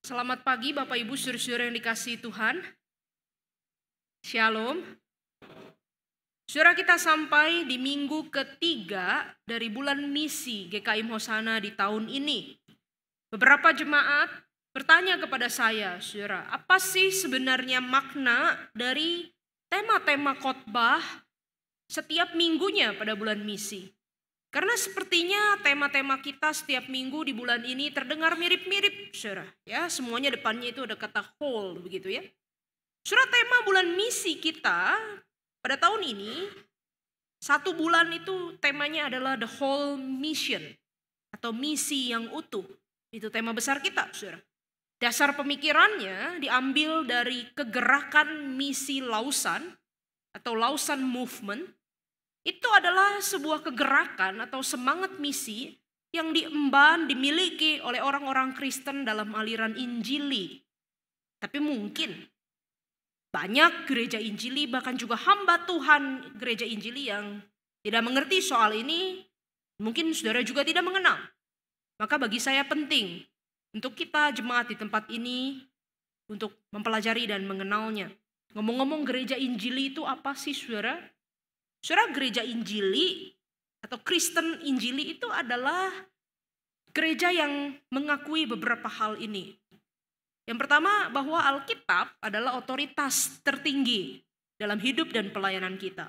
Selamat pagi Bapak Ibu saudara-saudara yang dikasihi Tuhan. Shalom. Saudara, kita sampai di minggu ketiga dari bulan misi GKIM Hosana di tahun ini. Beberapa jemaat bertanya kepada saya, saudara, apa sih sebenarnya makna dari tema-tema khotbah setiap minggunya pada bulan misi? Karena sepertinya tema-tema kita setiap minggu di bulan ini terdengar mirip-mirip, saudara. Ya, semuanya depannya itu ada kata whole, begitu ya. Saudara, tema bulan misi kita pada tahun ini, satu bulan itu temanya adalah the whole mission atau misi yang utuh. Itu tema besar kita, saudara. Dasar pemikirannya diambil dari kegerakan misi Lausan atau Lausan Movement. Itu adalah sebuah kegerakan atau semangat misi yang diemban, dimiliki oleh orang-orang Kristen dalam aliran Injili. Tapi mungkin banyak gereja Injili, bahkan juga hamba Tuhan gereja Injili yang tidak mengerti soal ini, mungkin saudara juga tidak mengenal. Maka bagi saya penting untuk kita jemaat di tempat ini untuk mempelajari dan mengenalnya. Ngomong-ngomong gereja Injili itu apa sih, saudara? Saudara, gereja Injili atau Kristen Injili itu adalah gereja yang mengakui beberapa hal ini. Yang pertama, bahwa Alkitab adalah otoritas tertinggi dalam hidup dan pelayanan kita.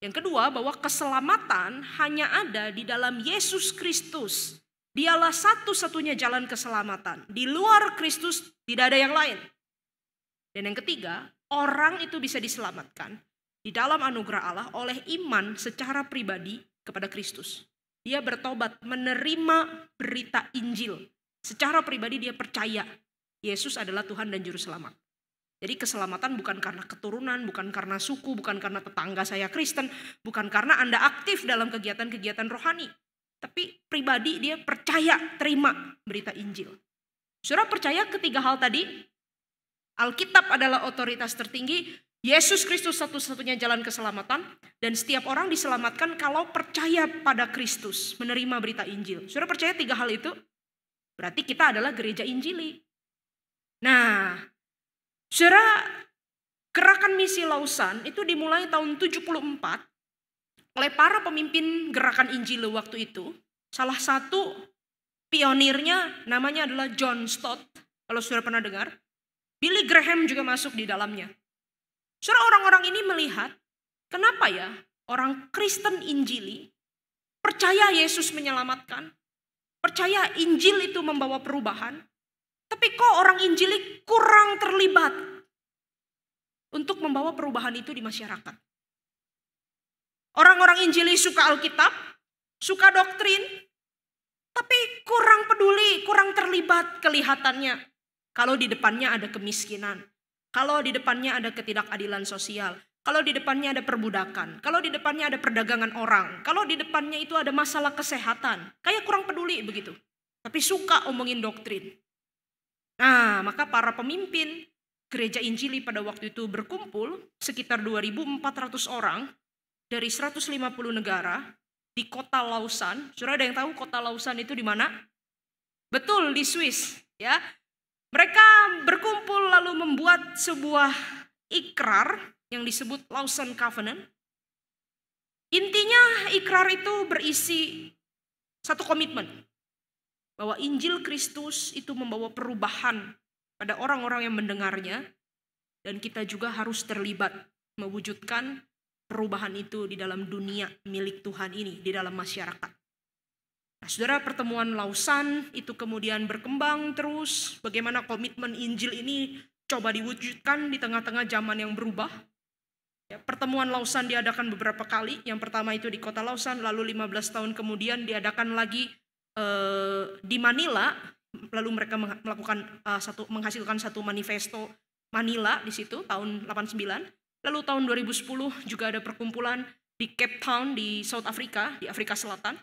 Yang kedua, bahwa keselamatan hanya ada di dalam Yesus Kristus. Dialah satu-satunya jalan keselamatan. Di luar Kristus tidak ada yang lain. Dan yang ketiga, orang itu bisa diselamatkan di dalam anugerah Allah oleh iman secara pribadi kepada Kristus. Dia bertobat, menerima berita Injil. Secara pribadi dia percaya Yesus adalah Tuhan dan Juru Selamat. Jadi keselamatan bukan karena keturunan, bukan karena suku, bukan karena tetangga saya Kristen, bukan karena Anda aktif dalam kegiatan-kegiatan rohani. Tapi pribadi dia percaya, terima berita Injil. Saudara percaya ketiga hal tadi? Alkitab adalah otoritas tertinggi, Yesus Kristus satu-satunya jalan keselamatan, dan setiap orang diselamatkan kalau percaya pada Kristus, menerima berita Injil. Saudara percaya tiga hal itu? Berarti kita adalah gereja Injili. Nah, saudara, gerakan misi Lausan itu dimulai tahun 74 oleh para pemimpin gerakan Injil waktu itu. Salah satu pionirnya namanya adalah John Stott, kalau saudara pernah dengar. Billy Graham juga masuk di dalamnya. Saudara, orang-orang ini melihat, kenapa ya orang Kristen Injili percaya Yesus menyelamatkan, percaya Injil itu membawa perubahan, tapi kok orang Injili kurang terlibat untuk membawa perubahan itu di masyarakat. Orang-orang Injili suka Alkitab, suka doktrin, tapi kurang peduli, kurang terlibat kelihatannya. Kalau di depannya ada kemiskinan, kalau di depannya ada ketidakadilan sosial, kalau di depannya ada perbudakan, kalau di depannya ada perdagangan orang, kalau di depannya itu ada masalah kesehatan, kayak kurang peduli begitu. Tapi suka omongin doktrin. Nah, maka para pemimpin gereja Injili pada waktu itu berkumpul sekitar 2.400 orang dari 150 negara di kota Lausan. Saudara ada yang tahu kota Lausan itu di mana? Betul, di Swiss, ya. Mereka berkumpul lalu membuat sebuah ikrar yang disebut Lausan Covenant. Intinya ikrar itu berisi satu komitmen bahwa Injil Kristus itu membawa perubahan pada orang-orang yang mendengarnya, dan kita juga harus terlibat mewujudkan perubahan itu di dalam dunia milik Tuhan ini, di dalam masyarakat. Nah, saudara, pertemuan Lausan itu kemudian berkembang terus. Bagaimana komitmen Injil ini coba diwujudkan di tengah-tengah zaman yang berubah. Ya, pertemuan Lausan diadakan beberapa kali. Yang pertama itu di kota Lausan, lalu 15 tahun kemudian diadakan lagi di Manila. Lalu mereka menghasilkan satu manifesto Manila di situ tahun 89. Lalu tahun 2010 juga ada perkumpulan di Cape Town di South Africa, di Afrika Selatan.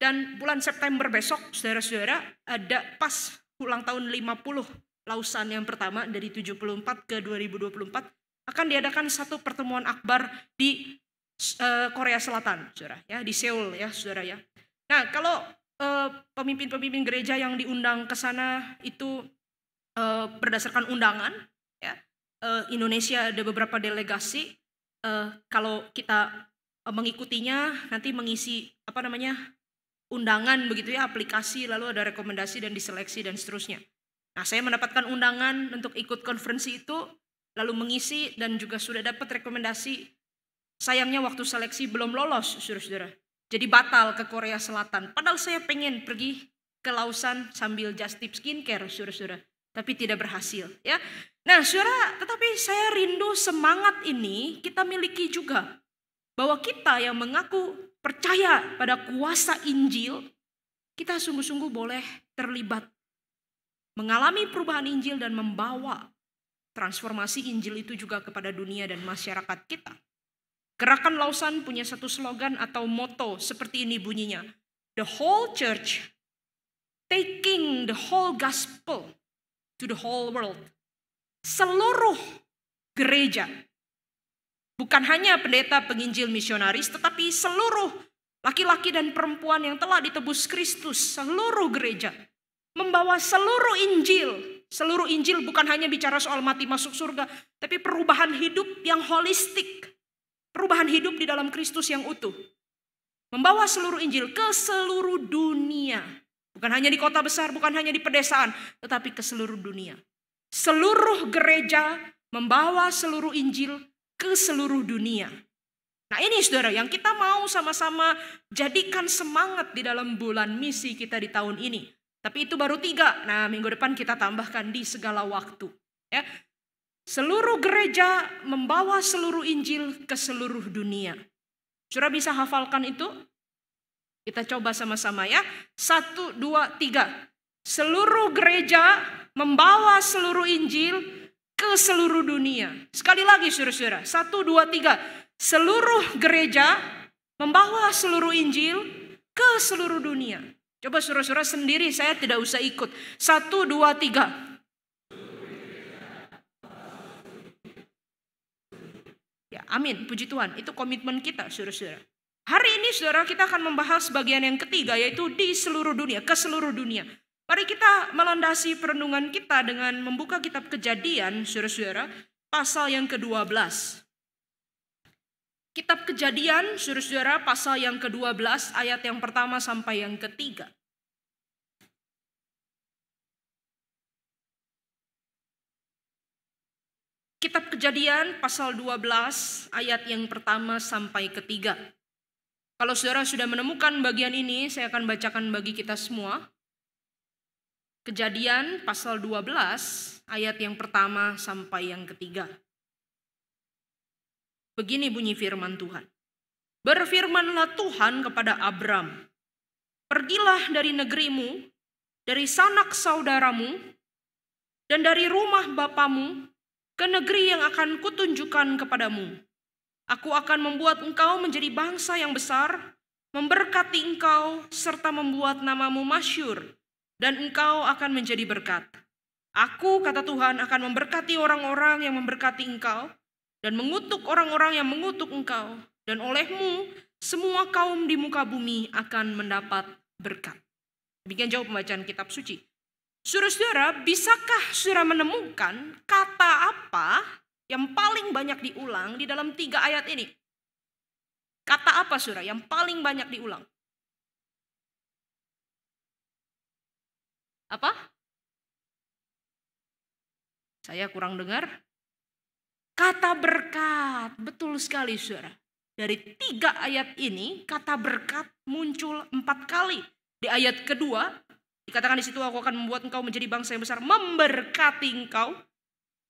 Dan bulan September besok, saudara-saudara, ada pas ulang tahun 50 Lausan yang pertama dari 74 ke 2024 akan diadakan satu pertemuan akbar di Korea Selatan, saudara, ya, di Seoul, ya, saudara, ya. Nah, kalau pemimpin-pemimpin gereja yang diundang ke sana itu berdasarkan undangan. Ya. Indonesia ada beberapa delegasi. Kalau kita mengikutinya, nanti mengisi undangan begitu ya, aplikasi, lalu ada rekomendasi dan diseleksi dan seterusnya. Nah, saya mendapatkan undangan untuk ikut konferensi itu, lalu mengisi dan juga sudah dapat rekomendasi. Sayangnya waktu seleksi belum lolos, saudara-saudara. Jadi batal ke Korea Selatan. Padahal saya pengen pergi ke Lausan sambil just tip skincare, saudara-saudara. Tapi tidak berhasil. Ya. Nah, saudara, tetapi saya rindu semangat ini kita miliki juga. Bahwa kita yang mengaku percaya pada kuasa Injil, kita sungguh-sungguh boleh terlibat. Mengalami perubahan Injil dan membawa transformasi Injil itu juga kepada dunia dan masyarakat kita. Gerakan Lausan punya satu slogan atau moto seperti ini bunyinya. The whole church taking the whole gospel to the whole world. Seluruh gereja. Bukan hanya pendeta penginjil misionaris, tetapi seluruh laki-laki dan perempuan yang telah ditebus Kristus. Seluruh gereja. Membawa seluruh Injil. Seluruh Injil bukan hanya bicara soal mati masuk surga, tapi perubahan hidup yang holistik. Perubahan hidup di dalam Kristus yang utuh. Membawa seluruh Injil ke seluruh dunia. Bukan hanya di kota besar, bukan hanya di pedesaan, tetapi ke seluruh dunia. Seluruh gereja membawa seluruh Injil ke seluruh dunia. Nah ini saudara yang kita mau sama-sama jadikan semangat di dalam bulan misi kita di tahun ini. Tapi itu baru 3. Nah minggu depan kita tambahkan di segala waktu. Ya. Seluruh gereja membawa seluruh Injil ke seluruh dunia. Saudara bisa hafalkan itu? Kita coba sama-sama ya. 1, 2, 3. Seluruh gereja membawa seluruh Injil ke seluruh dunia. Sekali lagi saudara-saudara. 1, 2, 3. Seluruh gereja membawa seluruh Injil ke seluruh dunia. Coba saudara-saudara sendiri, saya tidak usah ikut. 1, 2, 3. Ya, amin, puji Tuhan. Itu komitmen kita, saudara-saudara. Hari ini, saudara, kita akan membahas bagian yang ketiga, yaitu di seluruh dunia, ke seluruh dunia. Mari kita melandasi perenungan kita dengan membuka kitab Kejadian, saudara-saudara, pasal yang ke-12. Kitab Kejadian, saudara-saudara, pasal yang ke-12, ayat yang pertama sampai yang ketiga. Kitab Kejadian pasal 12 ayat yang pertama sampai ketiga. Kalau saudara sudah menemukan bagian ini, saya akan bacakan bagi kita semua. Kejadian pasal 12 ayat yang pertama sampai yang ketiga. Begini bunyi firman Tuhan. Berfirmanlah Tuhan kepada Abram, pergilah dari negerimu, dari sanak saudaramu, dan dari rumah bapamu, ke negeri yang akan kutunjukkan kepadamu. Aku akan membuat engkau menjadi bangsa yang besar, memberkati engkau, serta membuat namamu masyhur, dan engkau akan menjadi berkat. Aku, kata Tuhan, akan memberkati orang-orang yang memberkati engkau, dan mengutuk orang-orang yang mengutuk engkau, dan olehmu semua kaum di muka bumi akan mendapat berkat. Demikian jauh pembacaan kitab suci. Saudara-saudara, bisakah saudara menemukan kata apa yang paling banyak diulang di dalam 3 ayat ini? Kata apa saudara yang paling banyak diulang? Apa? Saya kurang dengar. Kata berkat, betul sekali saudara. Dari 3 ayat ini, kata berkat muncul 4 kali. Di ayat kedua, dikatakan di situ, aku akan membuat engkau menjadi bangsa yang besar, memberkati engkau.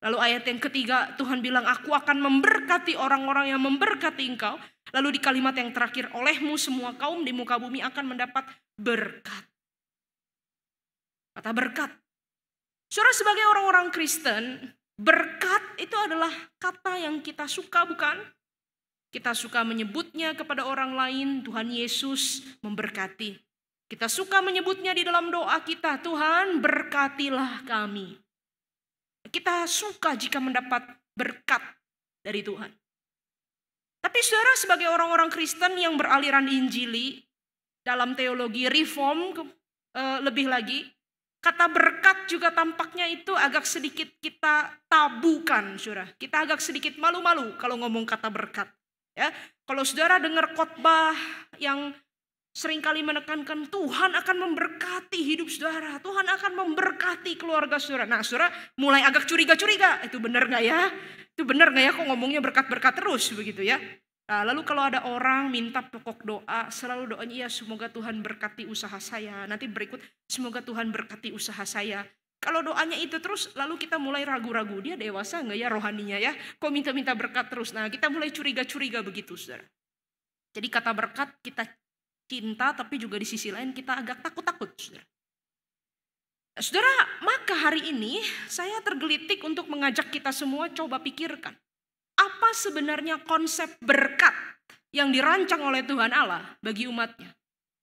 Lalu ayat yang ketiga, Tuhan bilang, aku akan memberkati orang-orang yang memberkati engkau. Lalu di kalimat yang terakhir, olehmu semua kaum di muka bumi akan mendapat berkat. Kata berkat. Saudara, sebagai orang-orang Kristen, berkat itu adalah kata yang kita suka, bukan? Kita suka menyebutnya kepada orang lain, Tuhan Yesus memberkati. Kita suka menyebutnya di dalam doa kita, Tuhan berkatilah kami. Kita suka jika mendapat berkat dari Tuhan. Tapi saudara, sebagai orang-orang Kristen yang beraliran Injili, dalam teologi reform lebih lagi, Kata berkat juga tampaknya itu agak sedikit kita tabukan, saudara. Kita agak sedikit malu-malu kalau ngomong kata berkat. Ya, kalau saudara dengar khotbah yang seringkali menekankan Tuhan akan memberkati hidup saudara, Tuhan akan memberkati keluarga saudara. Nah, saudara mulai agak curiga-curiga, itu benar nggak ya? Itu benar nggak ya? Kok ngomongnya berkat-berkat terus begitu ya? Nah, lalu kalau ada orang minta pokok doa, selalu doanya ya semoga Tuhan berkati usaha saya. Nanti berikut semoga Tuhan berkati usaha saya. Kalau doanya itu terus, lalu kita mulai ragu-ragu, dia dewasa nggak ya rohaninya ya? Kok minta-minta berkat terus? Nah, kita mulai curiga-curiga begitu, saudara. Jadi kata berkat kita cinta, tapi juga di sisi lain kita agak takut-takut, saudara. Saudara, maka hari ini saya tergelitik untuk mengajak kita semua coba pikirkan. Apa sebenarnya konsep berkat yang dirancang oleh Tuhan Allah bagi umatnya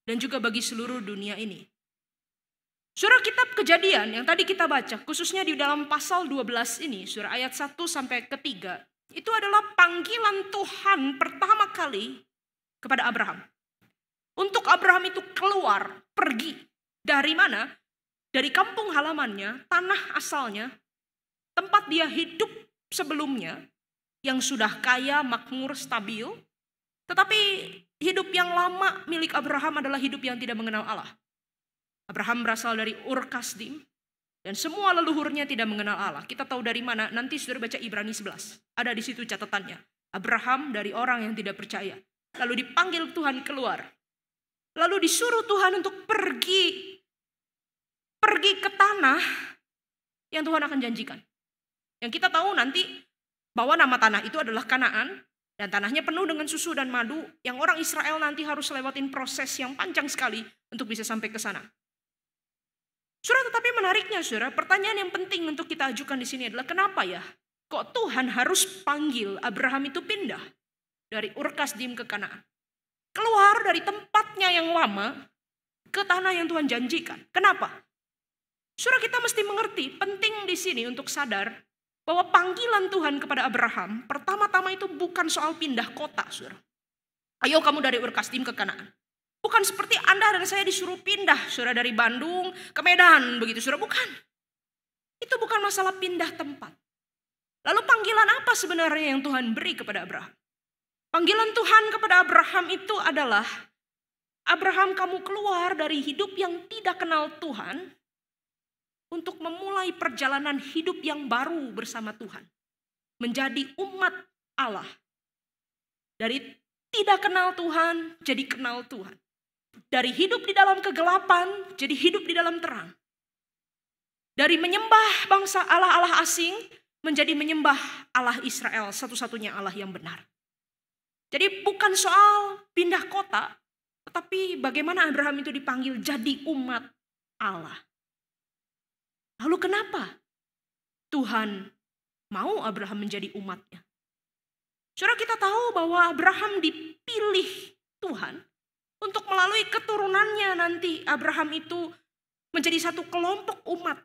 dan juga bagi seluruh dunia ini? Surah kitab Kejadian yang tadi kita baca, khususnya di dalam pasal 12 ini, surah ayat 1 sampai ke 3, itu adalah panggilan Tuhan pertama kali kepada Abraham. Untuk Abraham itu keluar, pergi. Dari mana? Dari kampung halamannya, tanah asalnya, tempat dia hidup sebelumnya, yang sudah kaya, makmur, stabil. Tetapi hidup yang lama milik Abraham adalah hidup yang tidak mengenal Allah. Abraham berasal dari Ur Kasdim, dan semua leluhurnya tidak mengenal Allah. Kita tahu dari mana? Nanti saudara baca Ibrani 11. Ada di situ catatannya. Abraham dari orang yang tidak percaya. Lalu dipanggil Tuhan keluar. Lalu disuruh Tuhan untuk pergi ke tanah yang Tuhan akan janjikan. Yang kita tahu nanti bahwa nama tanah itu adalah Kanaan, dan tanahnya penuh dengan susu dan madu yang orang Israel nanti harus lewatin proses yang panjang sekali untuk bisa sampai ke sana. Saudara, tetapi menariknya saudara, pertanyaan yang penting untuk kita ajukan di sini adalah kenapa ya? Kok Tuhan harus panggil Abraham itu pindah dari Ur Kasdim ke Kanaan? Keluar dari tempatnya yang lama ke tanah yang Tuhan janjikan. Kenapa? Saudara, kita mesti mengerti, penting di sini untuk sadar bahwa panggilan Tuhan kepada Abraham pertama-tama itu bukan soal pindah kota, saudara. Ayo kamu dari Ur Kasdim ke Kanaan. Bukan seperti Anda dan saya disuruh pindah, saudara, dari Bandung ke Medan, begitu, saudara. Bukan. Itu bukan masalah pindah tempat. Lalu panggilan apa sebenarnya yang Tuhan beri kepada Abraham? Panggilan Tuhan kepada Abraham itu adalah, Abraham, kamu keluar dari hidup yang tidak kenal Tuhan untuk memulai perjalanan hidup yang baru bersama Tuhan. Menjadi umat Allah. Dari tidak kenal Tuhan, jadi kenal Tuhan. Dari hidup di dalam kegelapan, jadi hidup di dalam terang. Dari menyembah bangsa Allah-Allah asing, menjadi menyembah Allah Israel, satu-satunya Allah yang benar. Jadi bukan soal pindah kota, tetapi bagaimana Abraham itu dipanggil jadi umat Allah. Lalu kenapa Tuhan mau Abraham menjadi umatnya? Saudara, kita tahu bahwa Abraham dipilih Tuhan untuk melalui keturunannya nanti Abraham itu menjadi satu kelompok umat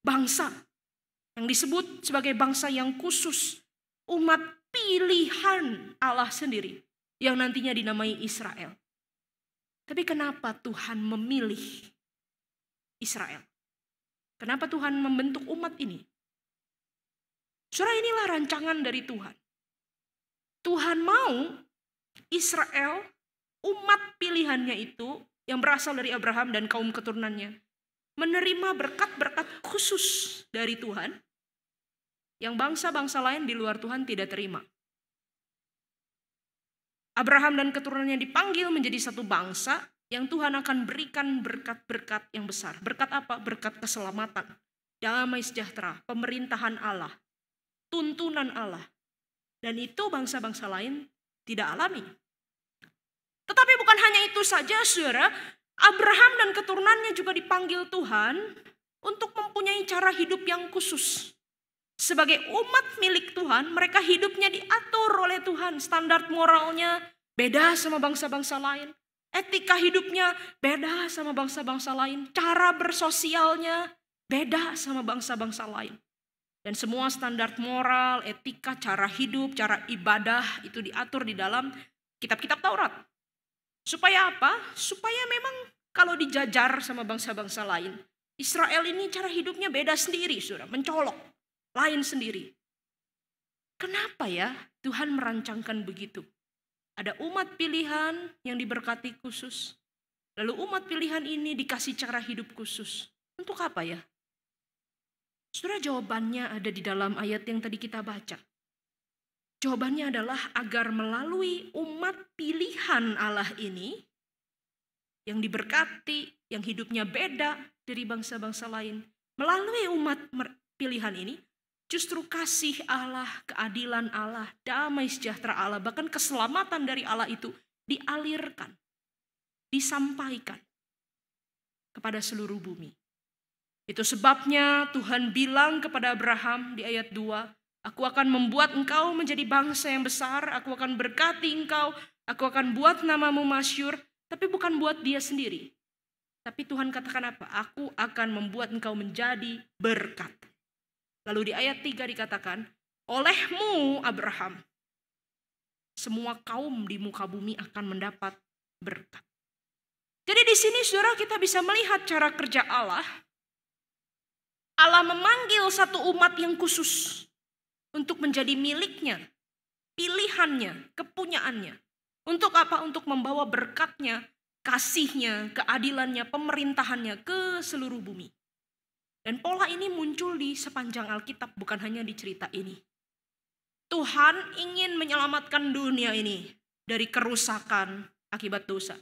bangsa yang disebut sebagai bangsa yang khusus, umat pilihan Allah sendiri yang nantinya dinamai Israel. Tapi kenapa Tuhan memilih Israel? Kenapa Tuhan membentuk umat ini? Saudara, inilah rancangan dari Tuhan. Tuhan mau Israel, umat pilihannya itu yang berasal dari Abraham dan kaum keturunannya, menerima berkat-berkat khusus dari Tuhan yang bangsa-bangsa lain di luar Tuhan tidak terima. Abraham dan keturunannya dipanggil menjadi satu bangsa yang Tuhan akan berikan berkat-berkat yang besar. Berkat apa? Berkat keselamatan, damai sejahtera, pemerintahan Allah, tuntunan Allah. Dan itu bangsa-bangsa lain tidak alami. Tetapi bukan hanya itu saja, saudara. Abraham dan keturunannya juga dipanggil Tuhan untuk mempunyai cara hidup yang khusus. Sebagai umat milik Tuhan, mereka hidupnya diatur oleh Tuhan. Standar moralnya beda sama bangsa-bangsa lain. Etika hidupnya beda sama bangsa-bangsa lain. Cara bersosialnya beda sama bangsa-bangsa lain. Dan semua standar moral, etika, cara hidup, cara ibadah itu diatur di dalam kitab-kitab Taurat. Supaya apa? Supaya memang kalau dijajar sama bangsa-bangsa lain, Israel ini cara hidupnya beda sendiri, saudara, mencolok, lain sendiri. Kenapa ya Tuhan merancangkan begitu? Ada umat pilihan yang diberkati khusus. Lalu umat pilihan ini dikasih cara hidup khusus. Untuk apa ya? Saudara, jawabannya ada di dalam ayat yang tadi kita baca. Jawabannya adalah agar melalui umat pilihan Allah ini, yang diberkati, yang hidupnya beda dari bangsa-bangsa lain. Melalui umat pilihan ini, justru kasih Allah, keadilan Allah, damai sejahtera Allah, bahkan keselamatan dari Allah itu dialirkan, disampaikan kepada seluruh bumi. Itu sebabnya Tuhan bilang kepada Abraham di ayat 2, aku akan membuat engkau menjadi bangsa yang besar, aku akan berkati engkau, aku akan buat namamu masyhur, tapi bukan buat dia sendiri. Tapi Tuhan katakan apa? Aku akan membuat engkau menjadi berkat. Lalu di ayat 3 dikatakan, olehmu Abraham, semua kaum di muka bumi akan mendapat berkat. Jadi di sini saudara kita bisa melihat cara kerja Allah. Allah memanggil satu umat yang khusus untuk menjadi miliknya, pilihannya, kepunyaannya. Untuk apa? Untuk membawa berkatnya, kasihnya, keadilannya, pemerintahannya ke seluruh bumi. Dan pola ini muncul di sepanjang Alkitab, bukan hanya di cerita ini. Tuhan ingin menyelamatkan dunia ini dari kerusakan akibat dosa.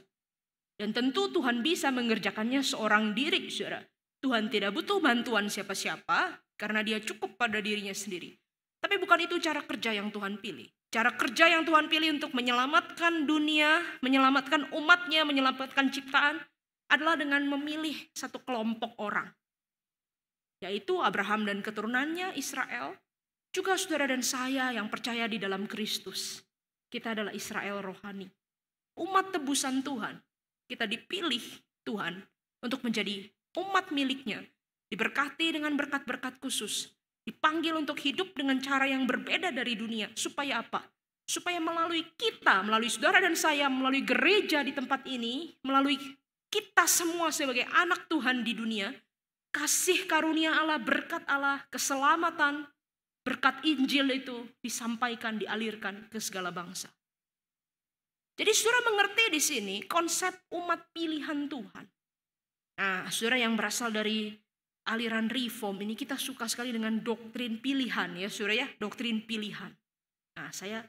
Dan tentu Tuhan bisa mengerjakannya seorang diri, saudara. Tuhan tidak butuh bantuan siapa-siapa karena dia cukup pada dirinya sendiri. Tapi bukan itu cara kerja yang Tuhan pilih. Cara kerja yang Tuhan pilih untuk menyelamatkan dunia, menyelamatkan umatnya, menyelamatkan ciptaan adalah dengan memilih satu kelompok orang. Yaitu Abraham dan keturunannya, Israel. Juga saudara dan saya yang percaya di dalam Kristus. Kita adalah Israel rohani. Umat tebusan Tuhan. Kita dipilih Tuhan untuk menjadi umat miliknya. Diberkati dengan berkat-berkat khusus. Dipanggil untuk hidup dengan cara yang berbeda dari dunia. Supaya apa? Supaya melalui kita, melalui saudara dan saya, melalui gereja di tempat ini, melalui kita semua sebagai anak Tuhan di dunia, kasih karunia Allah, berkat Allah, keselamatan, berkat Injil itu disampaikan, dialirkan ke segala bangsa. Jadi saudara mengerti di sini konsep umat pilihan Tuhan. Nah, saudara yang berasal dari aliran reform ini kita suka sekali dengan doktrin pilihan ya saudara ya, doktrin pilihan. Nah, saya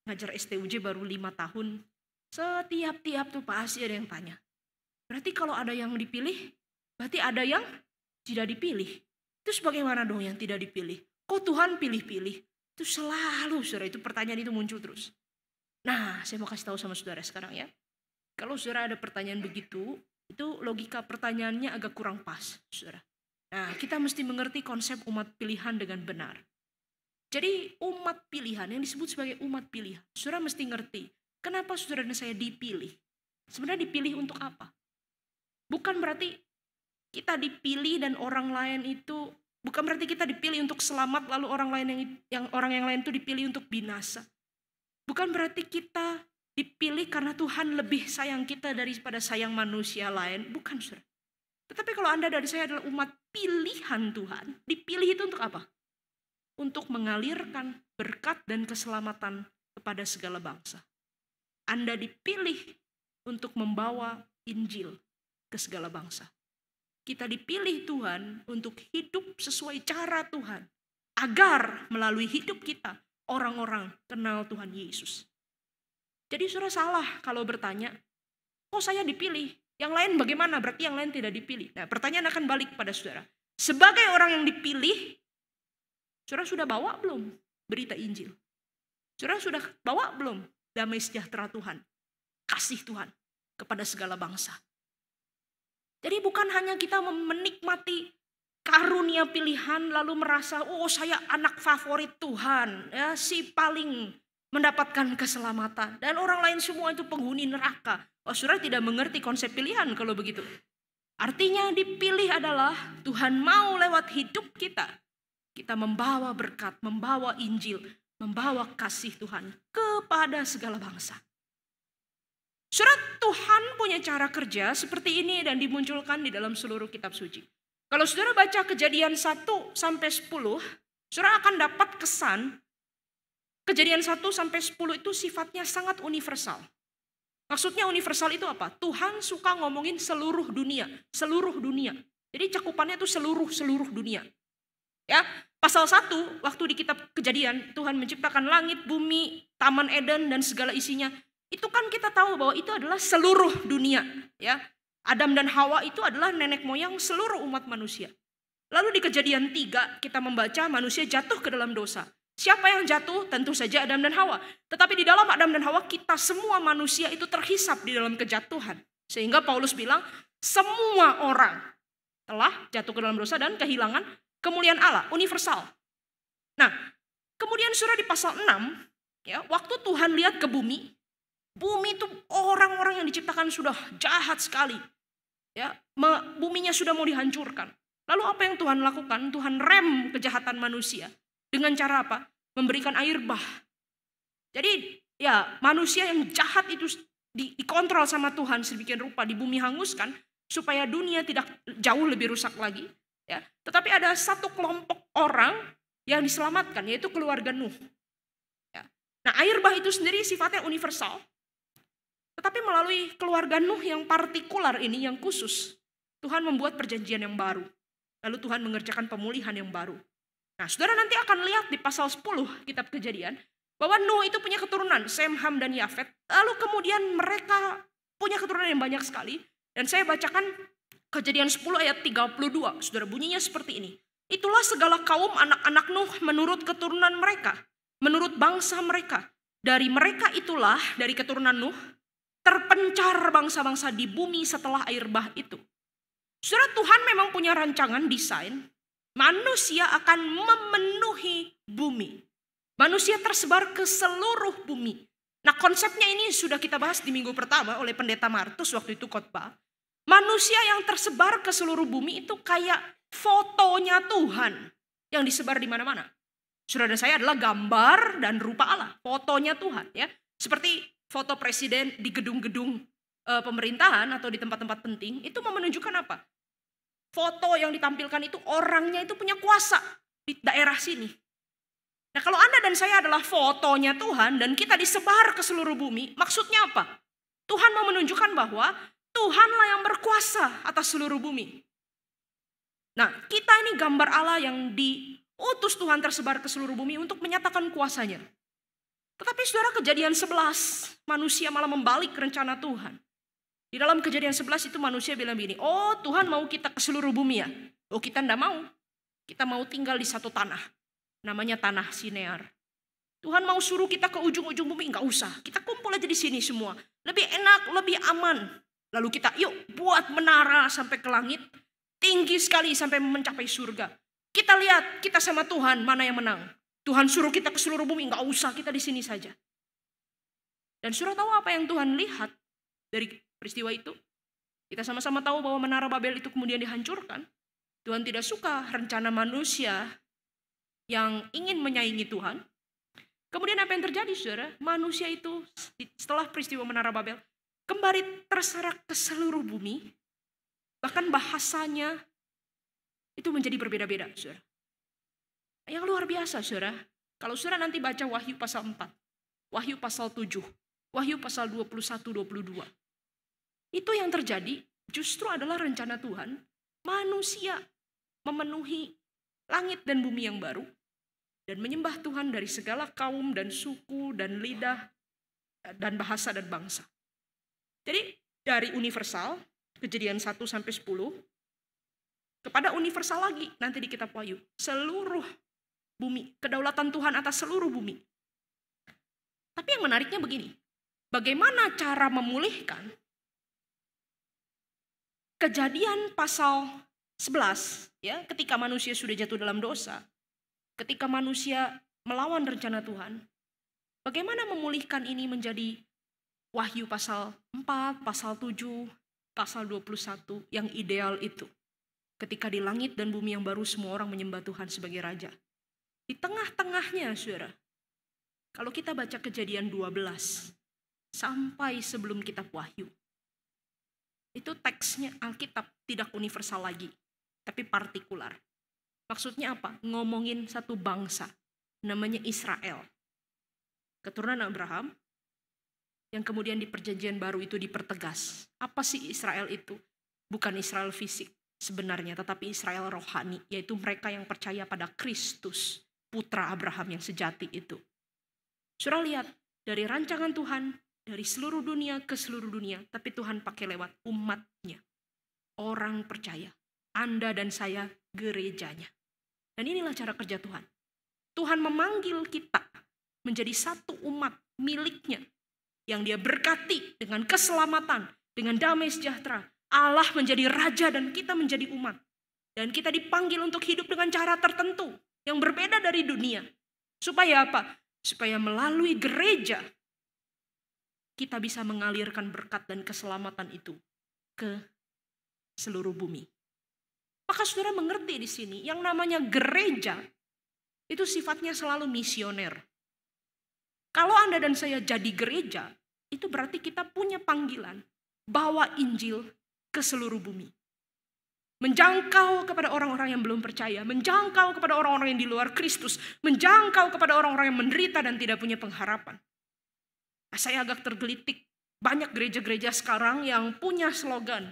ngajar STUJ baru 5 tahun. Setiap tuh pasti ada yang tanya. Berarti kalau ada yang dipilih, berarti ada yang tidak dipilih. Terus bagaimana dong yang tidak dipilih? Kok Tuhan pilih-pilih? Itu selalu saudara, itu pertanyaan itu muncul terus. Nah, saya mau kasih tahu sama saudara sekarang ya. Kalau saudara ada pertanyaan begitu, itu logika pertanyaannya agak kurang pas, saudara. Nah, kita mesti mengerti konsep umat pilihan dengan benar. Jadi umat pilihan yang disebut sebagai umat pilihan, saudara mesti ngerti kenapa saudara dan saya dipilih. Sebenarnya dipilih untuk apa? Bukan berarti kita dipilih dan orang lain itu, bukan berarti kita dipilih untuk selamat lalu orang yang lain itu dipilih untuk binasa. Bukan berarti kita dipilih karena Tuhan lebih sayang kita daripada sayang manusia lain. Bukan, saudara. Tetapi kalau Anda dan saya adalah umat pilihan Tuhan, dipilih itu untuk apa? Untuk mengalirkan berkat dan keselamatan kepada segala bangsa. Anda dipilih untuk membawa Injil ke segala bangsa. Kita dipilih Tuhan untuk hidup sesuai cara Tuhan. Agar melalui hidup kita, orang-orang kenal Tuhan Yesus. Jadi saudara salah kalau bertanya, kok saya dipilih? Yang lain bagaimana? Berarti yang lain tidak dipilih. Nah, pertanyaan akan balik kepada saudara. Sebagai orang yang dipilih, saudara sudah bawa belum berita Injil? Saudara sudah bawa belum damai sejahtera Tuhan, kasih Tuhan kepada segala bangsa? Jadi bukan hanya kita menikmati karunia pilihan lalu merasa, oh saya anak favorit Tuhan, ya si paling mendapatkan keselamatan. Dan orang lain semua itu penghuni neraka. Oh, saudara tidak mengerti konsep pilihan kalau begitu. Artinya dipilih adalah Tuhan mau lewat hidup kita. Kita membawa berkat, membawa Injil, membawa kasih Tuhan kepada segala bangsa. Saudara, Tuhan punya cara kerja seperti ini dan dimunculkan di dalam seluruh kitab suci. Kalau saudara baca Kejadian 1 sampai 10, saudara akan dapat kesan Kejadian 1 sampai 10 itu sifatnya sangat universal. Maksudnya universal itu apa? Tuhan suka ngomongin seluruh dunia, seluruh dunia. Jadi cakupannya itu seluruh dunia. Ya, pasal 1 waktu di kitab Kejadian Tuhan menciptakan langit, bumi, taman Eden dan segala isinya. Itu kan kita tahu bahwa itu adalah seluruh dunia, ya. Adam dan Hawa itu adalah nenek moyang seluruh umat manusia. Lalu di Kejadian 3 kita membaca manusia jatuh ke dalam dosa. Siapa yang jatuh? Tentu saja Adam dan Hawa. Tetapi di dalam Adam dan Hawa kita semua manusia itu terhisap di dalam kejatuhan. Sehingga Paulus bilang semua orang telah jatuh ke dalam dosa dan kehilangan kemuliaan Allah, universal. Nah, kemudian surah di pasal 6, ya, waktu Tuhan lihat ke bumi itu orang-orang yang diciptakan sudah jahat sekali. Ya, buminya sudah mau dihancurkan. Lalu apa yang Tuhan lakukan? Tuhan rem kejahatan manusia. Dengan cara apa? Memberikan air bah. Jadi ya manusia yang jahat itu dikontrol sama Tuhan sedemikian rupa, di bumi hanguskan supaya dunia tidak jauh lebih rusak lagi. Ya. Tetapi ada satu kelompok orang yang diselamatkan, yaitu keluarga Nuh. Ya. Nah, air bah itu sendiri sifatnya universal. Tetapi melalui keluarga Nuh yang partikular ini, yang khusus, Tuhan membuat perjanjian yang baru. Lalu Tuhan mengerjakan pemulihan yang baru. Nah, saudara nanti akan lihat di pasal 10 kitab Kejadian, bahwa Nuh itu punya keturunan, Sem, Ham, dan Yafet. Lalu kemudian mereka punya keturunan yang banyak sekali. Dan saya bacakan Kejadian 10 ayat 32, saudara, bunyinya seperti ini. Itulah segala kaum anak-anak Nuh menurut keturunan mereka, menurut bangsa mereka. Dari mereka itulah, dari keturunan Nuh, terpencar bangsa-bangsa di bumi setelah air bah itu. Saudara, Tuhan memang punya rancangan desain, manusia akan memenuhi bumi. Manusia tersebar ke seluruh bumi. Nah, konsepnya ini sudah kita bahas di minggu pertama oleh Pendeta Martus waktu itu khotbah. Manusia yang tersebar ke seluruh bumi itu kayak fotonya Tuhan yang disebar di mana-mana. Saudara saya adalah gambar dan rupa Allah, fotonya Tuhan, ya. Seperti foto presiden di gedung-gedung pemerintahan atau di tempat-tempat penting, itu menunjukkan apa? Foto yang ditampilkan itu orangnya itu punya kuasa di daerah sini. Nah, kalau Anda dan saya adalah fotonya Tuhan dan kita disebar ke seluruh bumi, maksudnya apa? Tuhan mau menunjukkan bahwa Tuhanlah yang berkuasa atas seluruh bumi. Nah, kita ini gambar Allah yang diutus Tuhan tersebar ke seluruh bumi untuk menyatakan kuasanya. Tetapi saudara, Kejadian 11, manusia malah membalik rencana Tuhan. Di dalam Kejadian 11 itu manusia bilang begini, oh Tuhan mau kita ke seluruh bumi ya? Oh, kita enggak mau. Kita mau tinggal di satu tanah. Namanya tanah Sinear. Tuhan mau suruh kita ke ujung-ujung bumi, enggak usah. Kita kumpul aja di sini semua. Lebih enak, lebih aman. Lalu kita yuk buat menara sampai ke langit. Tinggi sekali sampai mencapai surga. Kita lihat, kita sama Tuhan mana yang menang. Tuhan suruh kita ke seluruh bumi, enggak usah, kita di sini saja. Dan saudara tahu apa yang Tuhan lihat dari peristiwa itu? Kita sama-sama tahu bahwa Menara Babel itu kemudian dihancurkan. Tuhan tidak suka rencana manusia yang ingin menyaingi Tuhan. Kemudian apa yang terjadi, saudara? Manusia itu setelah peristiwa Menara Babel kembali terserak ke seluruh bumi. Bahkan bahasanya itu menjadi berbeda-beda, saudara. Yang luar biasa, saudara. Kalau saudara nanti baca Wahyu pasal 4, Wahyu pasal 7, Wahyu pasal 21-22. Itu yang terjadi justru adalah rencana Tuhan. Manusia memenuhi langit dan bumi yang baru. Dan menyembah Tuhan dari segala kaum dan suku dan lidah dan bahasa dan bangsa. Jadi dari universal, Kejadian 1-10, kepada universal lagi nanti di kitab Wahyu. Seluruh bumi, kedaulatan Tuhan atas seluruh bumi. Tapi yang menariknya begini, bagaimana cara memulihkan? Kejadian pasal 11, ya, ketika manusia sudah jatuh dalam dosa, ketika manusia melawan rencana Tuhan, bagaimana memulihkan ini menjadi Wahyu pasal 4, pasal 7, pasal 21 yang ideal itu. Ketika di langit dan bumi yang baru semua orang menyembah Tuhan sebagai Raja. Di tengah-tengahnya, saudara, kalau kita baca Kejadian 12 sampai sebelum kitab Wahyu, itu teksnya Alkitab tidak universal lagi. tapi partikular. Maksudnya apa? Ngomongin satu bangsa, namanya Israel. Keturunan Abraham, yang kemudian di perjanjian baru itu dipertegas. Apa sih Israel itu? Bukan Israel fisik sebenarnya, tetapi Israel rohani, yaitu mereka yang percaya pada Kristus, putra Abraham yang sejati itu. Saudara lihat, dari rancangan Tuhan, dari seluruh dunia ke seluruh dunia, tapi Tuhan pakai lewat umatnya. Orang percaya, Anda dan saya gerejanya. Dan inilah cara kerja Tuhan. Tuhan memanggil kita menjadi satu umat miliknya, yang Dia berkati dengan keselamatan, dengan damai sejahtera. Allah menjadi raja dan kita menjadi umat. Dan kita dipanggil untuk hidup dengan cara tertentu yang berbeda dari dunia. Supaya apa? Supaya melalui gereja kita bisa mengalirkan berkat dan keselamatan itu ke seluruh bumi. Maka saudara mengerti di sini, yang namanya gereja itu sifatnya selalu misioner. Kalau Anda dan saya jadi gereja, itu berarti kita punya panggilan bawa Injil ke seluruh bumi. Menjangkau kepada orang-orang yang belum percaya, menjangkau kepada orang-orang yang di luar Kristus, menjangkau kepada orang-orang yang menderita dan tidak punya pengharapan. Nah, saya agak tergelitik, banyak gereja-gereja sekarang yang punya slogan,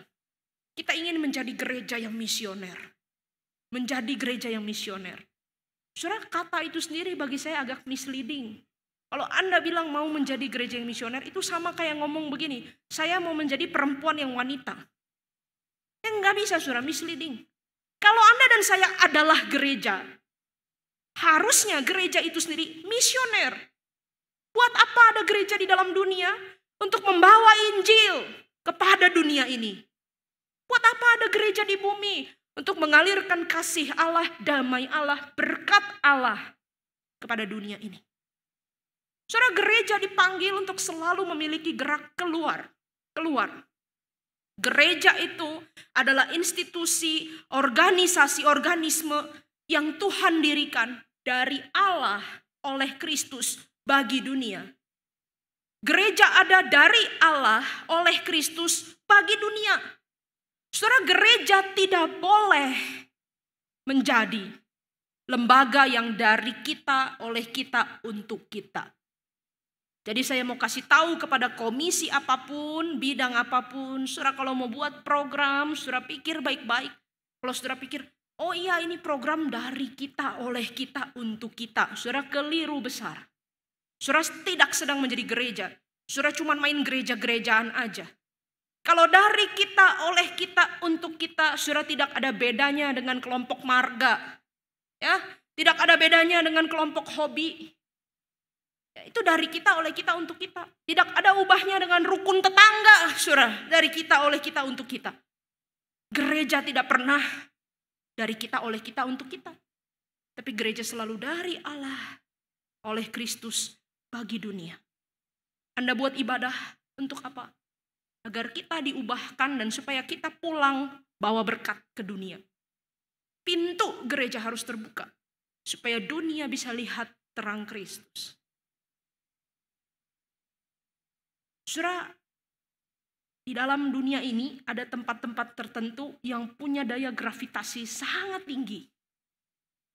kita ingin menjadi gereja yang misioner. Menjadi gereja yang misioner. Saudara, kata itu sendiri bagi saya agak misleading. Kalau Anda bilang mau menjadi gereja yang misioner, itu sama kayak ngomong begini, saya mau menjadi perempuan yang wanita. Yang nggak bisa, saudara, misleading. Kalau Anda dan saya adalah gereja, harusnya gereja itu sendiri misioner. Buat apa ada gereja di dalam dunia? Untuk membawa Injil kepada dunia ini. Buat apa ada gereja di bumi? Untuk mengalirkan kasih Allah, damai Allah, berkat Allah kepada dunia ini. Saudara, gereja dipanggil untuk selalu memiliki gerak keluar. Gereja itu adalah institusi, organisasi, organisme yang Tuhan dirikan dari Allah oleh Kristus bagi dunia. Gereja ada dari Allah oleh Kristus bagi dunia. Saudara, gereja tidak boleh menjadi lembaga yang dari kita, oleh kita, untuk kita. Jadi saya mau kasih tahu kepada komisi apapun, bidang apapun, saudara kalau mau buat program, saudara pikir baik-baik. Kalau saudara pikir, oh iya ini program dari kita, oleh kita, untuk kita. Saudara keliru besar. Saudara tidak sedang menjadi gereja. Saudara cuma main gereja-gerejaan aja. Kalau dari kita, oleh kita, untuk kita, saudara tidak ada bedanya dengan kelompok marga. Ya, tidak ada bedanya dengan kelompok hobi. Itu dari kita, oleh kita, untuk kita. Tidak ada ubahnya dengan rukun tetangga, saudara. Dari kita, oleh kita, untuk kita. Gereja tidak pernah dari kita, oleh kita, untuk kita. Tapi gereja selalu dari Allah, oleh Kristus, bagi dunia. Anda buat ibadah untuk apa? Agar kita diubahkan dan supaya kita pulang bawa berkat ke dunia. Pintu gereja harus terbuka. Supaya dunia bisa lihat terang Kristus. Saudara, di dalam dunia ini ada tempat-tempat tertentu yang punya daya gravitasi sangat tinggi.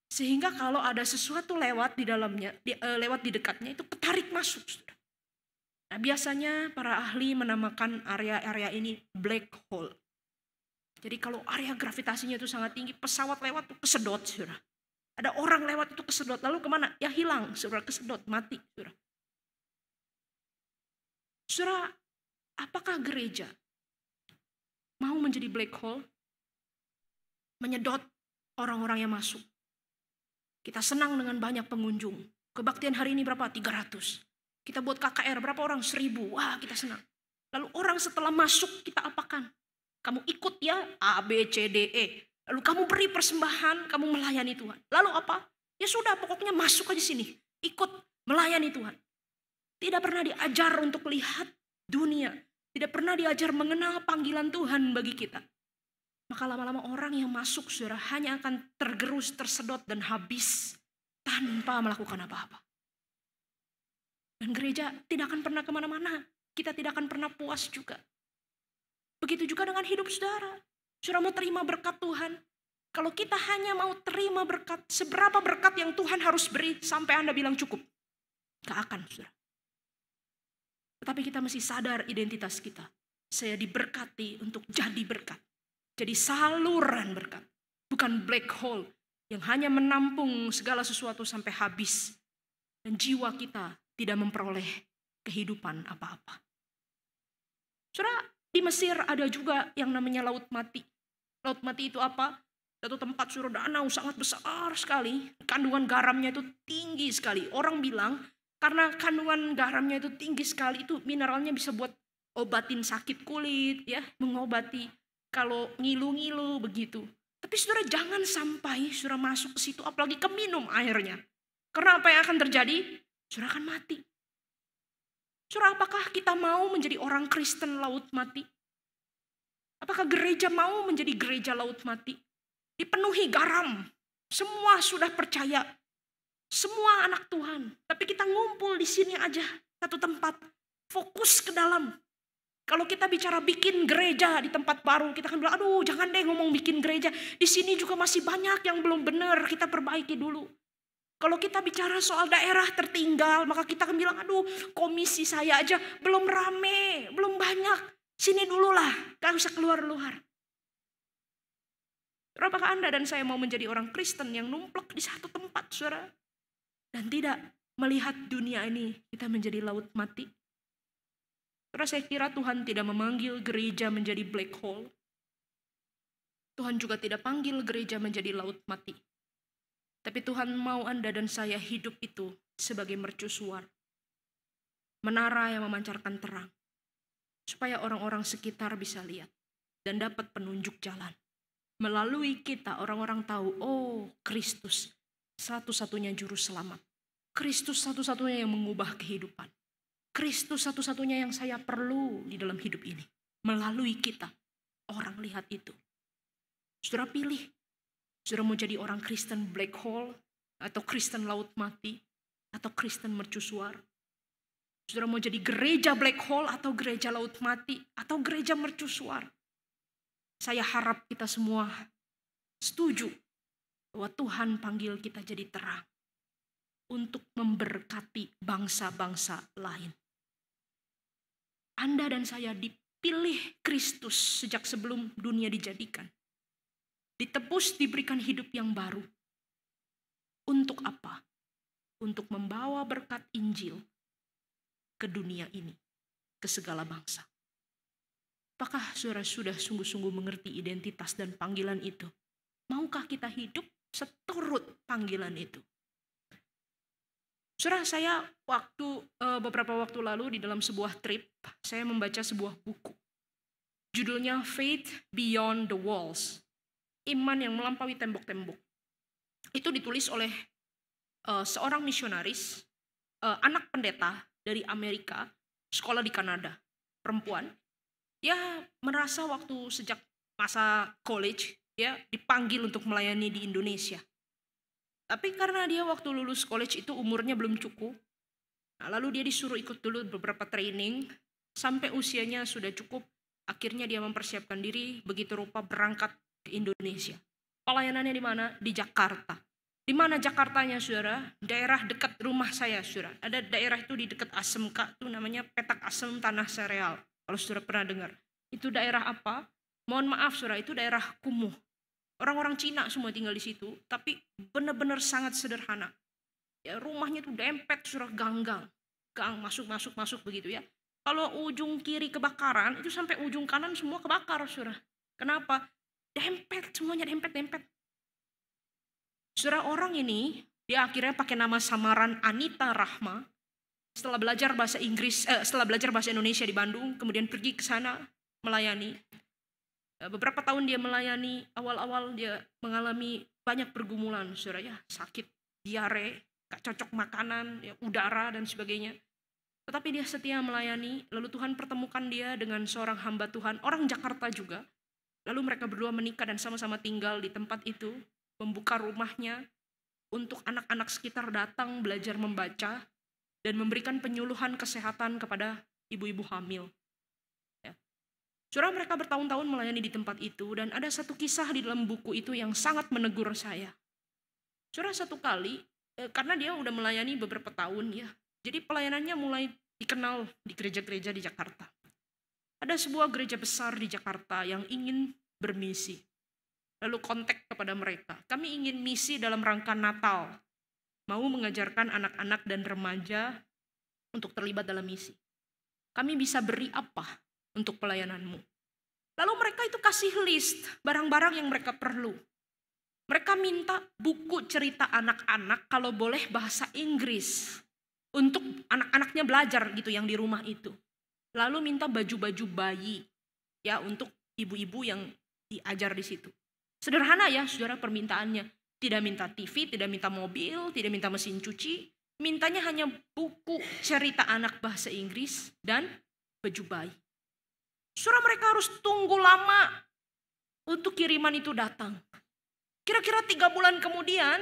Sehingga kalau ada sesuatu lewat di dalamnya, lewat di dekatnya itu ketarik masuk. Saudara. Nah, biasanya para ahli menamakan area-area ini black hole. Jadi kalau area gravitasinya itu sangat tinggi, pesawat lewat itu kesedot, saudara. Ada orang lewat itu kesedot, lalu kemana? Ya hilang, saudara, kesedot, mati, saudara. Saudara, apakah gereja mau menjadi black hole? Menyedot orang-orang yang masuk. Kita senang dengan banyak pengunjung. Kebaktian hari ini berapa? 300. Kita buat KKR berapa orang? 1000. Wah, kita senang. Lalu orang setelah masuk kita apakan? Kamu ikut ya A, B, C, D, E. Lalu kamu beri persembahan, kamu melayani Tuhan. Lalu apa? Ya sudah, pokoknya masuk aja sini. Ikut melayani Tuhan. Tidak pernah diajar untuk melihat dunia. Tidak pernah diajar mengenal panggilan Tuhan bagi kita. Maka lama-lama orang yang masuk, saudara, hanya akan tergerus, tersedot, dan habis tanpa melakukan apa-apa. Dan gereja tidak akan pernah kemana-mana. Kita tidak akan pernah puas juga. Begitu juga dengan hidup saudara. Saudara mau terima berkat Tuhan. Kalau kita hanya mau terima berkat, seberapa berkat yang Tuhan harus beri sampai Anda bilang cukup? Gak akan, saudara. Tetapi kita mesti sadar identitas kita. Saya diberkati untuk jadi berkat. Jadi saluran berkat. Bukan black hole yang hanya menampung segala sesuatu sampai habis. Dan jiwa kita tidak memperoleh kehidupan apa-apa. Saudara, di Mesir ada juga yang namanya Laut Mati. Laut Mati itu apa? Satu tempat saudara, danau sangat besar sekali. Kandungan garamnya itu tinggi sekali. Orang bilang karena kandungan garamnya itu tinggi sekali, itu mineralnya bisa buat obatin sakit kulit, ya, mengobati kalau ngilu-ngilu begitu. Tapi saudara jangan sampai saudara masuk ke situ, apalagi keminum airnya. Karena apa yang akan terjadi? Saudara akan mati. Saudara, apakah kita mau menjadi orang Kristen Laut Mati? Apakah gereja mau menjadi gereja Laut Mati? Dipenuhi garam. Semua sudah percaya. Semua anak Tuhan. Tapi kita ngumpul di sini aja. Satu tempat. Fokus ke dalam. Kalau kita bicara bikin gereja di tempat baru, kita akan bilang, aduh jangan deh ngomong bikin gereja. Di sini juga masih banyak yang belum benar, kita perbaiki dulu. Kalau kita bicara soal daerah tertinggal, maka kita akan bilang, aduh komisi saya aja belum rame, belum banyak. Sini dulu lah, gak usah keluar-luar. Apakah Anda dan saya mau menjadi orang Kristen yang numplek di satu tempat, saudara? Dan tidak melihat dunia ini kita menjadi laut mati. Karena saya kira Tuhan tidak memanggil gereja menjadi black hole. Tuhan juga tidak panggil gereja menjadi laut mati. Tapi Tuhan mau Anda dan saya hidup itu sebagai mercusuar. Menara yang memancarkan terang. Supaya orang-orang sekitar bisa lihat dan dapat penunjuk jalan. Melalui kita orang-orang tahu, oh Kristus satu-satunya juru selamat. Kristus satu-satunya yang mengubah kehidupan. Kristus satu-satunya yang saya perlu di dalam hidup ini. Melalui kita, orang lihat itu. Saudara pilih, saudara mau jadi orang Kristen black hole, atau Kristen laut mati, atau Kristen mercusuar. Saudara mau jadi gereja black hole, atau gereja laut mati, atau gereja mercusuar. Saya harap kita semua setuju bahwa Tuhan panggil kita jadi terang untuk memberkati bangsa-bangsa lain. Anda dan saya dipilih Kristus sejak sebelum dunia dijadikan. Ditebus, diberikan hidup yang baru. Untuk apa? Untuk membawa berkat Injil ke dunia ini, ke segala bangsa. Apakah saudara sudah sungguh-sungguh mengerti identitas dan panggilan itu? Maukah kita hidup seturut panggilan itu? Saudara, saya beberapa waktu lalu di dalam sebuah trip, saya membaca sebuah buku. Judulnya Faith Beyond the Walls. Iman yang melampaui tembok-tembok. Itu ditulis oleh seorang misionaris, anak pendeta dari Amerika, sekolah di Kanada, perempuan. Dia merasa waktu sejak masa college, dia dipanggil untuk melayani di Indonesia. Tapi karena dia waktu lulus college itu umurnya belum cukup, nah, lalu dia disuruh ikut dulu beberapa training, sampai usianya sudah cukup, akhirnya dia mempersiapkan diri, begitu rupa berangkat ke Indonesia. Pelayanannya di mana? Di Jakarta. Di mana Jakartanya, saudara? Daerah dekat rumah saya, saudara. Ada daerah itu di dekat Asmk, itu namanya Petak Asem Tanah Sereal. Kalau saudara pernah dengar. Itu daerah apa? Mohon maaf, saudara, itu daerah kumuh. Orang-orang Cina semua tinggal di situ, tapi benar-benar sangat sederhana. Ya, rumahnya itu dempet, saudara, gang masuk begitu ya. Kalau ujung kiri kebakaran, itu sampai ujung kanan semua kebakar, saudara. Kenapa? Dempet, semuanya dempet. Saudara, orang ini, dia akhirnya pakai nama samaran Anita Rahma. Setelah belajar bahasa Indonesia di Bandung, kemudian pergi ke sana melayani. Beberapa tahun dia melayani, awal-awal dia mengalami banyak pergumulan, saudara ya, sakit, diare, gak cocok makanan, ya, udara dan sebagainya. Tetapi dia setia melayani, lalu Tuhan pertemukan dia dengan seorang hamba Tuhan, orang Jakarta juga. Lalu mereka berdua menikah dan sama-sama tinggal di tempat itu, membuka rumahnya untuk anak-anak sekitar datang belajar membaca dan memberikan penyuluhan kesehatan kepada ibu-ibu hamil. Ya. Saudara, mereka bertahun-tahun melayani di tempat itu, dan ada satu kisah di dalam buku itu yang sangat menegur saya. Saudara, satu kali, karena dia udah melayani beberapa tahun ya, jadi pelayanannya mulai dikenal di gereja-gereja di Jakarta. Ada sebuah gereja besar di Jakarta yang ingin bermisi. Lalu kontak kepada mereka, kami ingin misi dalam rangka Natal, mau mengajarkan anak-anak dan remaja untuk terlibat dalam misi. Kami bisa beri apa untuk pelayananmu? Lalu mereka itu kasih list barang-barang yang mereka perlu. Mereka minta buku cerita anak-anak kalau boleh bahasa Inggris untuk anak-anaknya belajar gitu yang di rumah itu. Lalu minta baju-baju bayi ya untuk ibu-ibu yang diajar di situ. Sederhana ya saudara permintaannya. Tidak minta TV, tidak minta mobil, tidak minta mesin cuci. Mintanya hanya buku cerita anak bahasa Inggris dan baju bayi. Saudara, mereka harus tunggu lama untuk kiriman itu datang. Kira-kira 3 bulan kemudian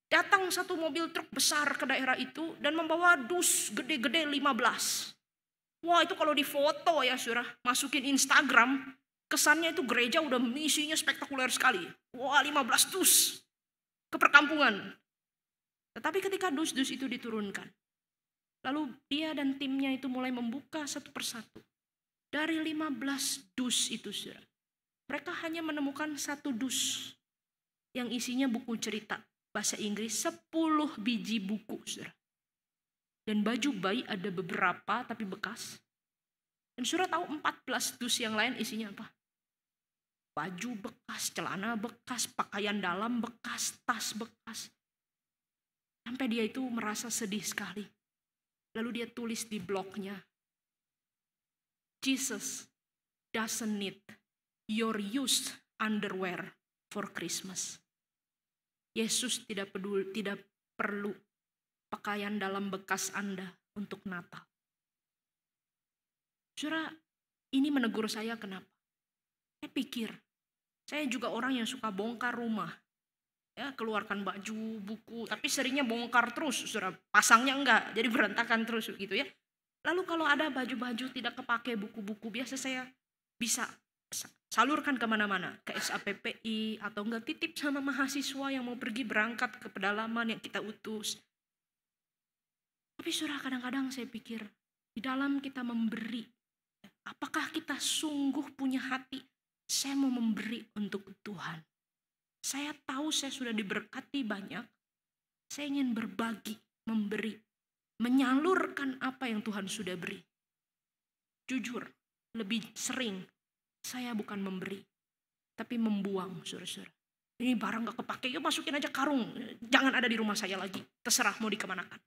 datang satu mobil truk besar ke daerah itu dan membawa dus gede-gede 15. Wah, itu kalau difoto ya saudara, masukin Instagram, kesannya itu gereja udah misinya spektakuler sekali. Wah, 15 dus ke perkampungan. Tetapi ketika dus-dus itu diturunkan, lalu dia dan timnya itu mulai membuka satu persatu. Dari 15 dus itu saudara, mereka hanya menemukan satu dus yang isinya buku cerita bahasa Inggris, 10 biji buku saudara. Dan baju bayi ada beberapa tapi bekas. Dan saudara tahu 14 dus yang lain isinya apa? Baju bekas, celana bekas, pakaian dalam bekas, tas bekas. Sampai dia itu merasa sedih sekali. Lalu dia tulis di blognya, Jesus doesn't need your used underwear for Christmas. Yesus tidak perlu pakaian dalam bekas Anda untuk Natal. Saudara, ini menegur saya kenapa? Saya pikir, saya juga orang yang suka bongkar rumah. Ya, keluarkan baju, buku, tapi seringnya bongkar terus, saudara. Pasangnya enggak, jadi berantakan terus gitu ya. Lalu kalau ada baju-baju tidak kepake, buku-buku, biasa saya bisa salurkan kemana-mana. Ke SAPPI atau enggak titip sama mahasiswa yang mau pergi berangkat ke pedalaman yang kita utus. Tapi saudara, kadang-kadang saya pikir, di dalam kita memberi, apakah kita sungguh punya hati, saya mau memberi untuk Tuhan. Saya tahu saya sudah diberkati banyak, saya ingin berbagi, memberi, menyalurkan apa yang Tuhan sudah beri. Jujur, lebih sering saya bukan memberi, tapi membuang, saudara-saudara. Ini barang gak kepake, yuk masukin aja karung, jangan ada di rumah saya lagi, terserah mau dikemanakan.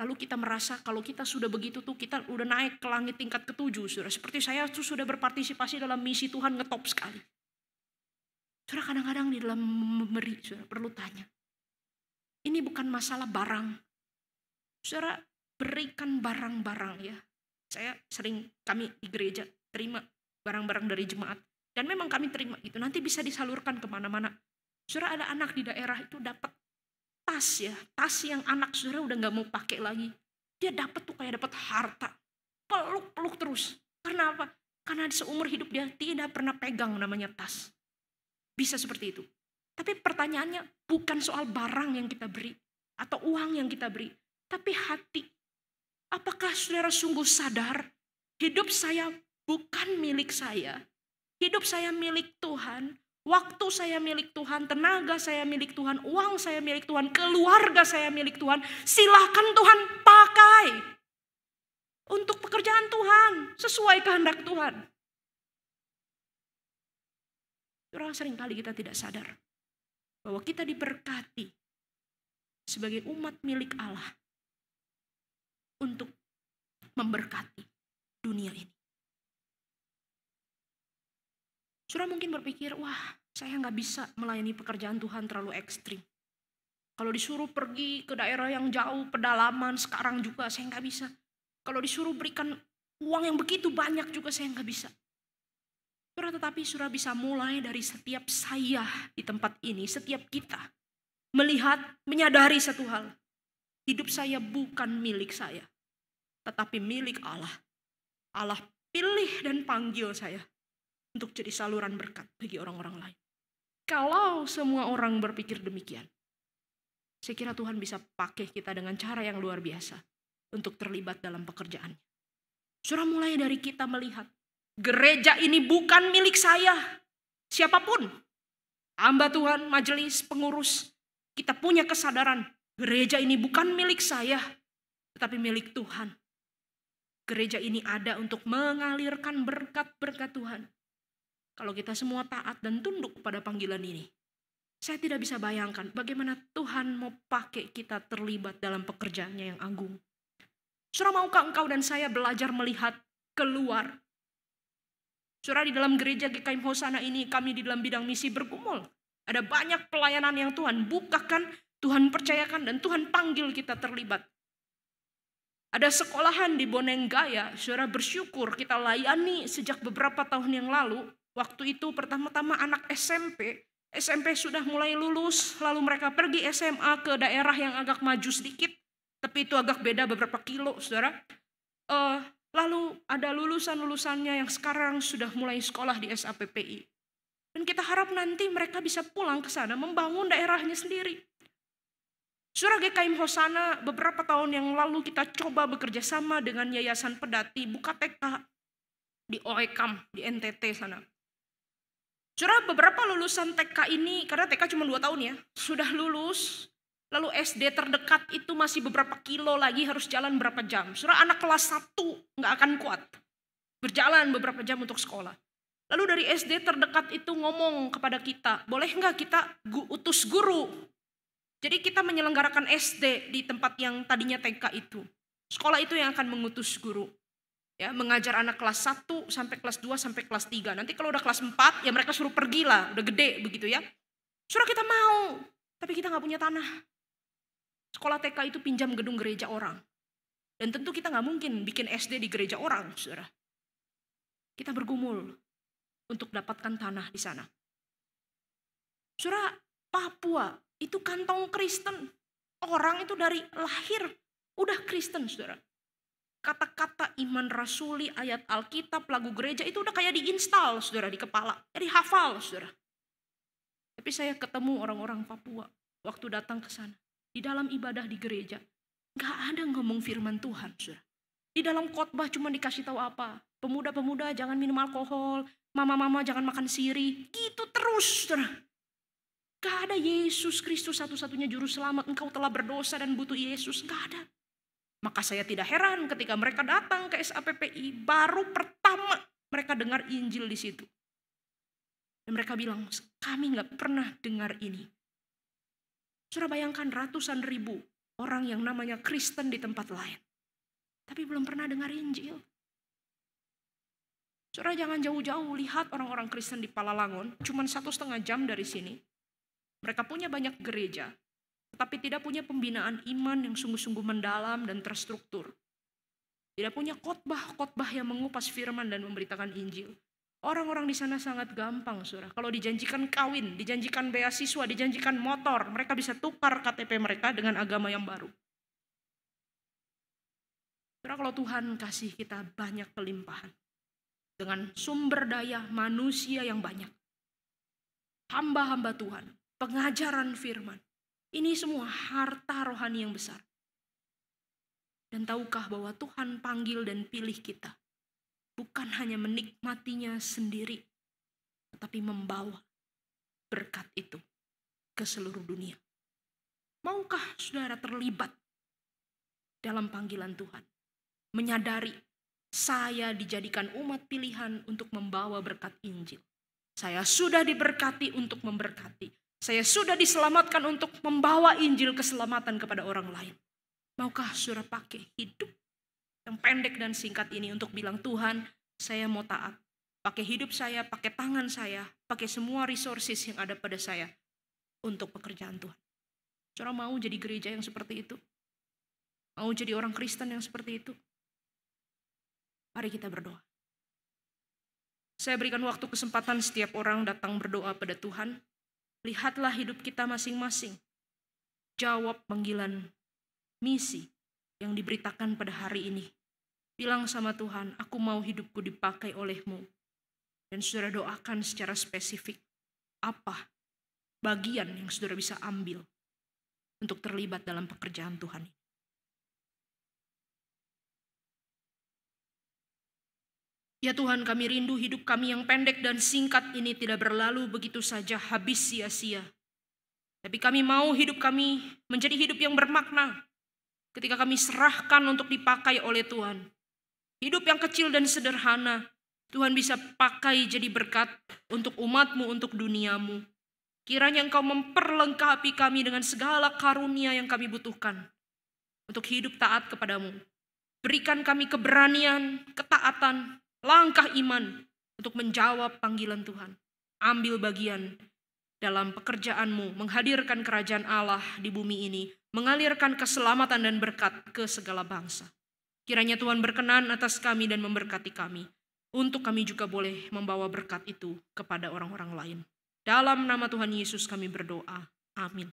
Lalu kita merasa kalau kita sudah begitu tuh kita udah naik ke langit tingkat ke-7, saudara. Seperti saya tuh sudah berpartisipasi dalam misi Tuhan ngetop sekali. Saudara, kadang-kadang di dalam memberi, saudara perlu tanya. Ini bukan masalah barang. Saudara, berikan barang-barang ya. Kami di gereja terima barang-barang dari jemaat. Dan memang kami terima itu. Nanti bisa disalurkan kemana-mana. Saudara, ada anak di daerah itu dapat tas ya. Tas yang anak saudara udah gak mau pakai lagi. Dia dapat tuh kayak dapat harta. Peluk-peluk terus. Karena apa? Karena seumur hidup dia tidak pernah pegang namanya tas. Bisa seperti itu. Tapi pertanyaannya bukan soal barang yang kita beri atau uang yang kita beri, tapi hati. Apakah saudara sungguh sadar hidup saya bukan milik saya? Hidup saya milik Tuhan, waktu saya milik Tuhan, tenaga saya milik Tuhan, uang saya milik Tuhan, keluarga saya milik Tuhan. Silakan Tuhan pakai untuk pekerjaan Tuhan, sesuai kehendak Tuhan. Saudara, seringkali kita tidak sadar bahwa kita diberkati sebagai umat milik Allah untuk memberkati dunia ini. Saudara mungkin berpikir, wah saya gak bisa melayani pekerjaan Tuhan terlalu ekstrim. Kalau disuruh pergi ke daerah yang jauh, pedalaman, sekarang juga saya gak bisa. Kalau disuruh berikan uang yang begitu banyak juga saya gak bisa. Saudara, tetapi saudara bisa mulai dari setiap saya di tempat ini, setiap kita melihat, menyadari satu hal. Hidup saya bukan milik saya, tetapi milik Allah. Allah pilih dan panggil saya untuk jadi saluran berkat bagi orang-orang lain. Kalau semua orang berpikir demikian, saya kira Tuhan bisa pakai kita dengan cara yang luar biasa untuk terlibat dalam pekerjaannya. Saudara, mulai dari kita melihat gereja ini bukan milik saya, siapapun, hamba Tuhan, majelis, pengurus, kita punya kesadaran gereja ini bukan milik saya, tetapi milik Tuhan. Gereja ini ada untuk mengalirkan berkat-berkat Tuhan. Kalau kita semua taat dan tunduk pada panggilan ini, saya tidak bisa bayangkan bagaimana Tuhan mau pakai kita terlibat dalam pekerjaannya yang agung. Saudara, maukah engkau dan saya belajar melihat keluar? Saudara, di dalam gereja GKIM Hosana ini kami di dalam bidang misi bergumul. Ada banyak pelayanan yang Tuhan bukakan, Tuhan percayakan, dan Tuhan panggil kita terlibat. Ada sekolahan di Bonenggaya, saudara, bersyukur kita layani sejak beberapa tahun yang lalu. Waktu itu pertama-tama anak SMP sudah mulai lulus, lalu mereka pergi SMA ke daerah yang agak maju sedikit, tapi itu agak beda beberapa kilo, saudara. Lalu ada lulusan-lulusannya yang sekarang sudah mulai sekolah di SAPPI. Dan kita harap nanti mereka bisa pulang ke sana membangun daerahnya sendiri. Saudara, GKIM Hosana beberapa tahun yang lalu kita coba bekerja sama dengan Yayasan Pedati buka TK di OEKAM di NTT sana. Saudara, beberapa lulusan TK ini, karena TK cuma 2 tahun ya, sudah lulus, lalu SD terdekat itu masih beberapa kilo lagi, harus jalan berapa jam. Saudara, anak kelas 1 nggak akan kuat, berjalan beberapa jam untuk sekolah. Lalu dari SD terdekat itu ngomong kepada kita, boleh nggak kita utus guru? Jadi kita menyelenggarakan SD di tempat yang tadinya TK itu. Sekolah itu yang akan mengutus guru. Ya, mengajar anak kelas 1 sampai kelas 2 sampai kelas 3. Nanti kalau udah kelas 4 ya mereka suruh pergi lah, udah gede begitu ya. Saudara, kita mau, tapi kita nggak punya tanah. Sekolah TK itu pinjam gedung gereja orang. Dan tentu kita nggak mungkin bikin SD di gereja orang, saudara. Kita bergumul untuk dapatkan tanah di sana. Saudara, Papua itu kantong Kristen. Orang itu dari lahir udah Kristen, saudara. Kata-kata iman rasuli, ayat Alkitab, lagu gereja itu udah kayak diinstal, saudara, di kepala. Jadi hafal, saudara. Tapi saya ketemu orang-orang Papua waktu datang ke sana. Di dalam ibadah di gereja, gak ada ngomong firman Tuhan, saudara. Di dalam khotbah cuma dikasih tahu apa? Pemuda-pemuda jangan minum alkohol, mama-mama jangan makan siri. Gitu terus, saudara. Gak ada Yesus Kristus satu-satunya juru selamat. Engkau telah berdosa dan butuh Yesus. Gak ada. Maka saya tidak heran ketika mereka datang ke SAPPI, baru pertama mereka dengar Injil di situ. Dan mereka bilang, kami gak pernah dengar ini. Saudara, bayangkan ratusan ribu orang yang namanya Kristen di tempat lain. Tapi belum pernah dengar Injil. Saudara, jangan jauh-jauh lihat orang-orang Kristen di Palalangon, cuma 1,5 jam dari sini. Mereka punya banyak gereja, tetapi tidak punya pembinaan iman yang sungguh-sungguh mendalam dan terstruktur. Tidak punya khotbah-khotbah yang mengupas firman dan memberitakan Injil. Orang-orang di sana sangat gampang, saudara. Kalau dijanjikan kawin, dijanjikan beasiswa, dijanjikan motor, mereka bisa tukar KTP mereka dengan agama yang baru. Saudara, kalau Tuhan kasih kita banyak kelimpahan, dengan sumber daya manusia yang banyak, hamba-hamba Tuhan, pengajaran firman, ini semua harta rohani yang besar. Dan tahukah bahwa Tuhan panggil dan pilih kita bukan hanya menikmatinya sendiri, tetapi membawa berkat itu ke seluruh dunia. Maukah saudara terlibat dalam panggilan Tuhan? Menyadari saya dijadikan umat pilihan untuk membawa berkat Injil. Saya sudah diberkati untuk memberkati. Saya sudah diselamatkan untuk membawa Injil keselamatan kepada orang lain. Maukah saudara pakai hidup yang pendek dan singkat ini untuk bilang, Tuhan, saya mau taat. Pakai hidup saya, pakai tangan saya, pakai semua resources yang ada pada saya untuk pekerjaan Tuhan. Saudara mau jadi gereja yang seperti itu? Mau jadi orang Kristen yang seperti itu? Mari kita berdoa. Saya berikan waktu kesempatan setiap orang datang berdoa pada Tuhan. Lihatlah hidup kita masing-masing. Jawab panggilan misi yang diberitakan pada hari ini. Bilang sama Tuhan, aku mau hidupku dipakai oleh-Mu. Dan saudara doakan secara spesifik apa bagian yang saudara bisa ambil untuk terlibat dalam pekerjaan Tuhan. Ya Tuhan, kami rindu hidup kami yang pendek dan singkat ini tidak berlalu begitu saja habis sia-sia. Tapi kami mau hidup kami menjadi hidup yang bermakna ketika kami serahkan untuk dipakai oleh Tuhan. Hidup yang kecil dan sederhana, Tuhan bisa pakai jadi berkat untuk umat-Mu, untuk dunia-Mu. Kiranya Engkau memperlengkapi kami dengan segala karunia yang kami butuhkan untuk hidup taat kepadamu. Berikan kami keberanian, ketaatan, langkah iman untuk menjawab panggilan Tuhan. Ambil bagian dalam pekerjaan-Mu, menghadirkan kerajaan Allah di bumi ini, mengalirkan keselamatan dan berkat ke segala bangsa. Kiranya Tuhan berkenan atas kami dan memberkati kami, untuk kami juga boleh membawa berkat itu kepada orang-orang lain. Dalam nama Tuhan Yesus kami berdoa. Amin.